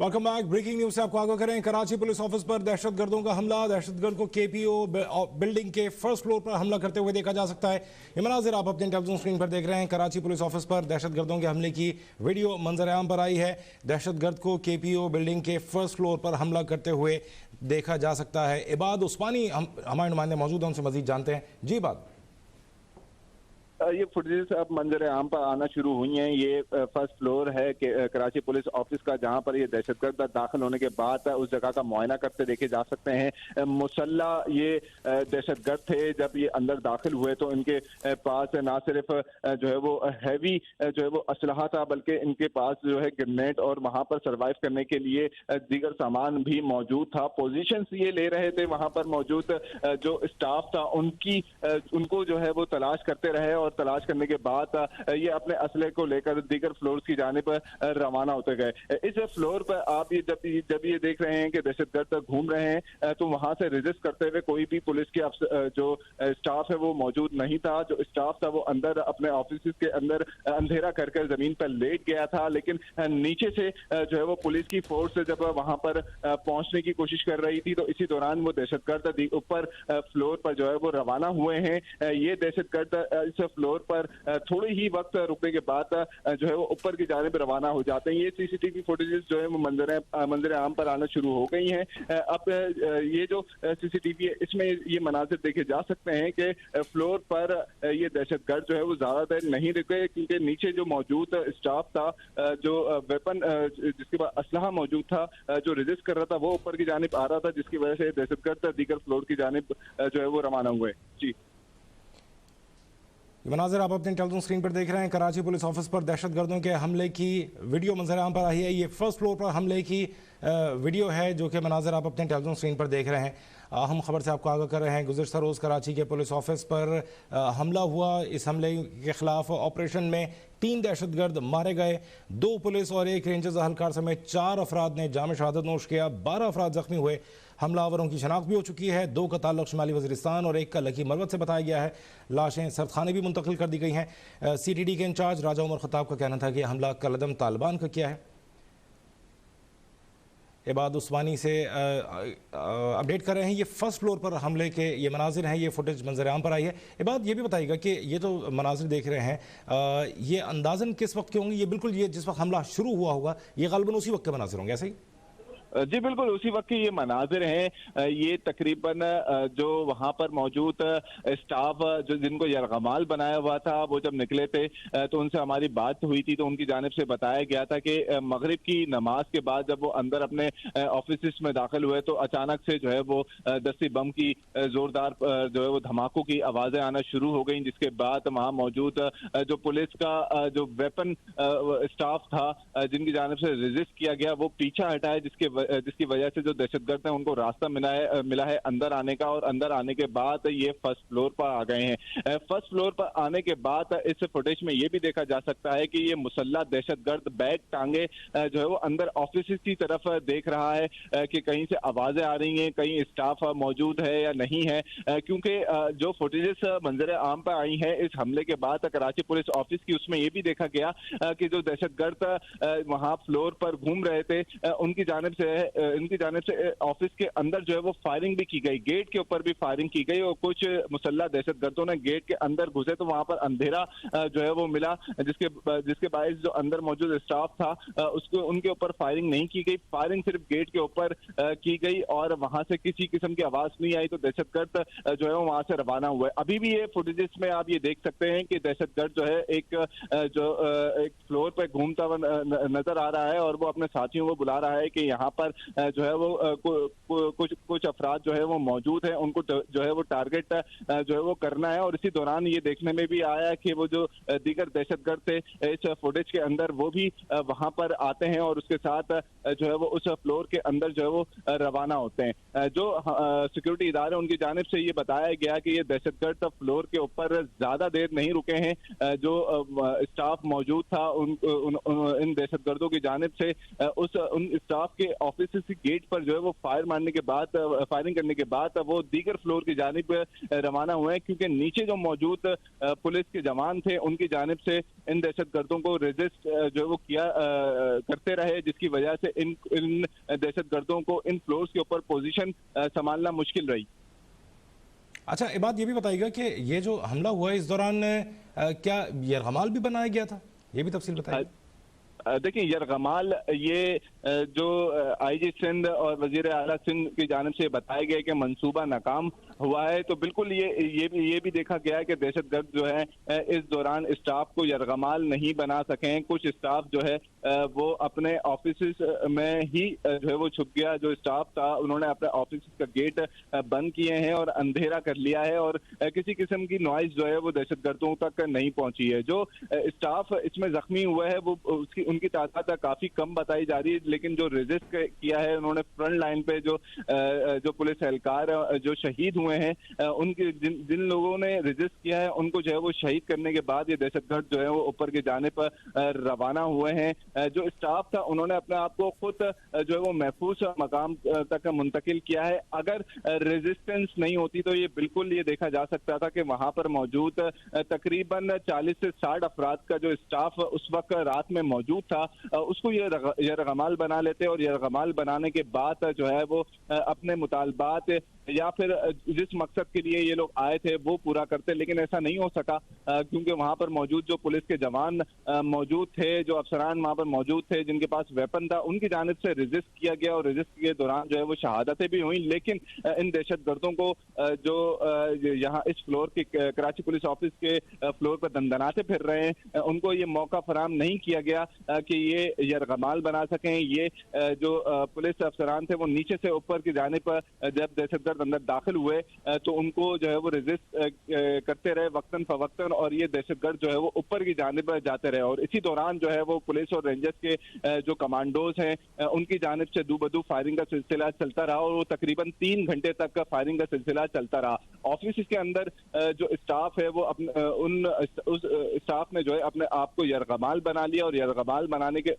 Welcome back. Breaking news से आपको आगाह करें, कराची पुलिस ऑफिस पर दहशतगर्दों का हमला। दहशतगर्द को केपीओ बिल्डिंग के फर्स्ट फ्लोर पर हमला करते हुए देखा जा सकता है। ये मनाजिर आप अपने टेलीविजन स्क्रीन पर देख रहे हैं। कराची पुलिस ऑफिस पर दहशतगर्दों के हमले की वीडियो मंजर आम पर आई है। दहशतगर्द को केपीओ बिल्डिंग के फर्स्ट फ्लोर पर हमला करते हुए देखा जा सकता है। इबाद उस्मानी हमारे नुमाइंदे मौजूद हैं, उनसे मजीद जानते हैं। जी इबाद, ये फुटेज अब मंजर आम पर आना शुरू हुई हैं। ये फर्स्ट फ्लोर है कि कराची पुलिस ऑफिस का, जहां पर ये दहशतगर्द दाखिल होने के बाद उस जगह का मुआयना करते देखे जा सकते हैं। मुसल्ला ये दहशतगर्द थे। जब ये अंदर दाखिल हुए तो इनके पास ना सिर्फ जो है वो हैवी जो है वो असलहा था, बल्कि इनके पास जो है ग्रेनेड और वहां पर सर्वाइव करने के लिए दीगर सामान भी मौजूद था। पोजीशंस ये ले रहे थे, वहां पर मौजूद जो स्टाफ था उनको जो है वो तलाश करते रहे और तलाश करने के बाद ये अपने असले को लेकर दीगर फ्लोर्स की जानिब रवाना होते गए। इस फ्लोर पर आप ये जब ये देख रहे हैं कि दहशतगर्द घूम रहे हैं, तो वहां से रेजिस्ट करते हुए कोई भी पुलिस के जो स्टाफ है वो मौजूद नहीं था। जो स्टाफ था वो अंदर अपने ऑफिस के अंदर अंधेरा करके जमीन पर लेट गया था, लेकिन नीचे से जो है वो पुलिस की फोर्स जब वहां पर पहुंचने की कोशिश कर रही थी, तो इसी दौरान वो दहशतगर्द ऊपर फ्लोर पर जो है वो रवाना हुए हैं। ये दहशतगर्द इस फ्लोर पर थोड़ी ही वक्त रुकने के बाद जो है वो ऊपर की जानिब रवाना हो जाते हैं। ये सीसीटीवी फुटेजेस जो है वो मंजर आम पर आना शुरू हो गई हैं। अब ये जो सीसीटीवी है इसमें ये मनाजिर देखे जा सकते हैं कि फ्लोर पर ये दहशतगर्द जो है वो ज्यादा देर नहीं रुके, क्योंकि नीचे जो मौजूद स्टाफ था, जो वेपन जिसके पास असलहा मौजूद था, जो रेजिस्ट कर रहा था, वो ऊपर की जानिब आ रहा था, जिसकी वजह से दहशतगर्द दीगर फ्लोर की जानिब जो है वो रवाना हुए। जी, मनाजिर आप अपने टेलीविजन स्क्रीन पर देख रहे हैं। कराची पुलिस ऑफिस पर दहशतगर्दों के हमले की वीडियो मंजर आम पर आई है। ये फर्स्ट फ्लोर पर हमले की वीडियो है, जो कि मनाजिर आप अपने टेलीविजन स्क्रीन पर देख रहे हैं। हम खबर से आपको आगाह कर रहे हैं। गुज़िश्ता रोज़ कराची के पुलिस ऑफिस पर हमला हुआ। इस हमले के खिलाफ ऑपरेशन में 3 दहशतगर्द मारे गए। 2 पुलिस और 1 रेंजर्स अहलकार समेत 4 अफराद ने जाम शहादत नोश किया। 12 अफराद जख्मी हुए। हमलावरों की शनाख्त भी हो चुकी है। 2 का ताल्लुक शुमाली वज़ीरिस्तान और 1 का लकी मरवत से बताया गया है। लाशें सरखाने भी मुंतकिल कर दी गई हैं। CTD के इंचार्ज राजा उमर खताब का कहना था कि हमला कलदम तालिबान का किया है। इबाद उस्मानी से अपडेट कर रहे हैं। ये फर्स्ट फ्लोर पर हमले के ये मनाजिर हैं, ये फुटेज मंजर आम पर आई है। इबाद ये भी बताइएगा कि ये तो मनाजिर देख रहे हैं, ये अंदाजन किस वक्त के होंगे? ये बिल्कुल ये जिस वक्त हमला शुरू हुआ होगा, ये गालिबन उसी वक्त के मनाजिर होंगे, ऐसे ही? जी बिल्कुल उसी वक्त की ये मनाजिर हैं। ये तकरीबन जो वहाँ पर मौजूद स्टाफ जो जिनको यरगमाल बनाया हुआ था, वो जब निकले थे तो उनसे हमारी बात हुई थी, तो उनकी जानिब से बताया गया था कि मगरिब की नमाज के बाद जब वो अंदर अपने ऑफिस में दाखिल हुए तो अचानक से जो है वो दस्ती बम की जोरदार जो है वो धमाकों की आवाज़ें आना शुरू हो गई, जिसके बाद वहाँ मौजूद जो पुलिस का जो वेपन स्टाफ था जिनकी जानिब से रेजिस्ट किया गया, वो पीछा हटाया, जिसकी वजह से जो दहशतगर्द हैं उनको रास्ता मिला है अंदर आने का। और अंदर आने के बाद ये फर्स्ट फ्लोर पर आ गए हैं। फर्स्ट फ्लोर पर आने के बाद इस फुटेज में ये भी देखा जा सकता है कि ये मुसल्ला दहशतगर्द बैग टांगे जो है वो अंदर ऑफिस की तरफ देख रहा है कि कहीं से आवाजें आ रही हैं, कहीं स्टाफ मौजूद है या नहीं है, क्योंकि जो फुटेजेस मंजर आम पर आई है इस हमले के बाद कराची पुलिस ऑफिस की, उसमें ये भी देखा गया कि जो दहशतगर्द वहां फ्लोर पर घूम रहे थे इनकी जानिब से ऑफिस के अंदर जो है वो फायरिंग भी की गई, गेट के ऊपर भी फायरिंग की गई और कुछ मुसल्ला दहशतगर्दों ने गेट के अंदर घुसे तो वहां पर अंधेरा जो है वो मिला, जिसके बायस जो अंदर मौजूद स्टाफ था उसको उनके ऊपर फायरिंग नहीं की गई, फायरिंग सिर्फ गेट के ऊपर की गई और वहां से किसी किस्म की आवाज नहीं आई, तो दहशतगर्द जो है वो वहां से रवाना हुए। अभी भी ये फुटेजेस में आप ये देख सकते हैं कि दहशतगर्द जो है एक फ्लोर पे घूमता हुआ नजर आ रहा है और वो अपने साथियों को बुला रहा है कि यहाँ पर जो है वो कुछ अफराद जो है वो मौजूद है, उनको जो है वो टारगेट जो है वो करना है। और इसी दौरान ये देखने में भी आया कि वो जो दीगर दहशतगर्द थे इस फुटेज के अंदर वो भी वहां पर आते हैं और उसके साथ जो है वो उस फ्लोर के अंदर जो है वो रवाना होते हैं। जो सिक्योरिटी इदारे उनकी जानिब से ये बताया गया कि ये दहशतगर्द फ्लोर के ऊपर ज्यादा देर नहीं रुके हैं। जो स्टाफ मौजूद था इन दहशतगर्दों की जानिब से उन स्टाफ के ऑफिस की गेट पर जो है वो फायरिंग करने के बाद वो दीगर फ्लोर की जानिब रवाना हुए हैं, क्योंकि नीचे जो मौजूद पुलिस के जवान थे उनकी जानिब से इन दहशतगर्दों को रेजिस्ट जो है वो किया करते रहे, जिसकी वजह से इन दहशतगर्दों को इन फ्लोर्स के ऊपर पोजीशन संभालना मुश्किल रही। अच्छा, एक बात ये भी बताइएगा कि ये जो हमला हुआ है इस दौरान क्या यरगमाल भी बनाया गया था, ये भी तफसील बताइए। देखिए, यरगमाल ये जो आईजी सिंध और वजीर आला सिंध की जानिब से बताया गया कि मंसूबा नाकाम हुआ है, तो बिल्कुल ये भी देखा गया है कि दहशतगर्द जो है इस दौरान स्टाफ को यरगमाल नहीं बना सके। कुछ स्टाफ जो है वो अपने ऑफिस में ही जो है वो छुप गया। जो स्टाफ था उन्होंने अपने ऑफिस का गेट बंद किए हैं और अंधेरा कर लिया है, और किसी किस्म की नॉइज जो है वो दहशतगर्दों तक नहीं पहुंची है। जो स्टाफ इसमें जख्मी हुआ है वो उनकी तादाद काफी कम बताई जा रही है, लेकिन जो रेजिस्ट किया है उन्होंने फ्रंट लाइन पे जो पुलिस एहलकार जो शहीद हुए हैं उनके जिन लोगों ने रेजिस्ट किया है उनको जो है वो शहीद करने के बाद ये दहशतगर्द जो है वो ऊपर की जानिब रवाना हुए हैं। जो स्टाफ था उन्होंने अपने आप को खुद जो है वो महफूज मकाम तक मुंतकिल किया है। अगर रेजिस्टेंस नहीं होती तो ये बिल्कुल ये देखा जा सकता था कि वहां पर मौजूद तकरीबन 40 से 60 अफराद का जो स्टाफ उस वक्त रात में मौजूद था उसको ये यरगमाल बना लेते, और यरगमाल बनाने के बाद जो है वो अपने मुतालबात या फिर जिस मकसद के लिए ये लोग आए थे वो पूरा करते, लेकिन ऐसा नहीं हो सका क्योंकि वहां पर मौजूद जो पुलिस के जवान मौजूद थे, जो अफसरान वहां पर मौजूद थे जिनके पास वेपन था, उनकी जानिब से रेजिस्ट किया गया और रेजिस्ट के दौरान जो है वो शहादतें भी हुई। लेकिन इन दहशतगर्दों को जो यहाँ इस फ्लोर के कराची पुलिस ऑफिस के फ्लोर पर दंदनाते फिर रहे हैं उनको ये मौका फराम नहीं किया गया कि ये यरगमाल बना सकें। ये जो पुलिस अफसरान थे वो नीचे से ऊपर की जानिब पर जब दहशतगर्द अंदर दाखिल हुए तो उनको जो है वो रेजिस्ट करते रहे वक्तन फवक्तन, और ये दहशतगर्द जो है वो ऊपर की जानिब जाते रहे। और इसी दौरान जो है वो पुलिस और रेंजर्स के जो कमांडोज हैं उनकी जानिब से दूबदू फायरिंग का सिलसिला चलता रहा, और वो तकरीबन 3 घंटे तक का फायरिंग का सिलसिला चलता रहा। ऑफिस के अंदर जो स्टाफ है वो उस स्टाफ ने जो है अपने आप को यरगमाल बना लिया, और यरगमाल बनाने के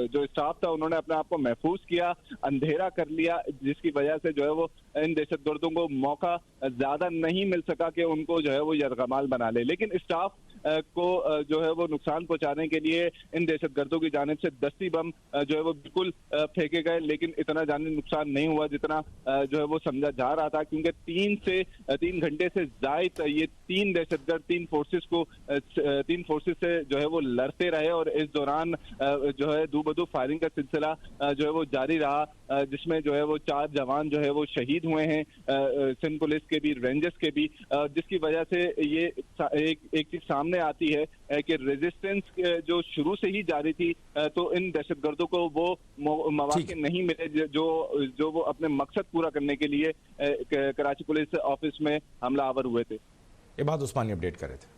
जो स्टाफ था उन्होंने अपने आप को महफूज किया, अंधेरा कर लिया, जिसकी वजह से जो है वो इन दहशतगर्दों को मौका ज्यादा नहीं मिल सका कि उनको जो है वो यरगमाल बना ले। लेकिन स्टाफ को जो है वो नुकसान पहुंचाने के लिए इन दहशतगर्दों की जानिब से दस्ती बम जो है वो बिल्कुल फेंके गए, लेकिन इतना जानी नुकसान नहीं हुआ जितना जो है वो समझा जा रहा था, क्योंकि 3 घंटे से ज्यादा ये 3 दहशतगर्द 3 फोर्सेस से जो है वो लड़ते रहे, और इस दौरान जो है दूबदू फायरिंग का सिलसिला जो है वो जारी रहा, जिसमें जो है वो 4 जवान जो है वो शहीद हुए हैं, सिंध पुलिस के भी, रेंजर्स के भी, जिसकी वजह से ये एक चीज सामने आती है कि रेजिस्टेंस जो शुरू से ही जारी थी तो इन दहशतगर्दों को वो मौके नहीं मिले जो वो अपने मकसद पूरा करने के लिए कराची पुलिस ऑफिस में हमलावर हुए थे। ये बात उस्मानी अपडेट कर रहे थे।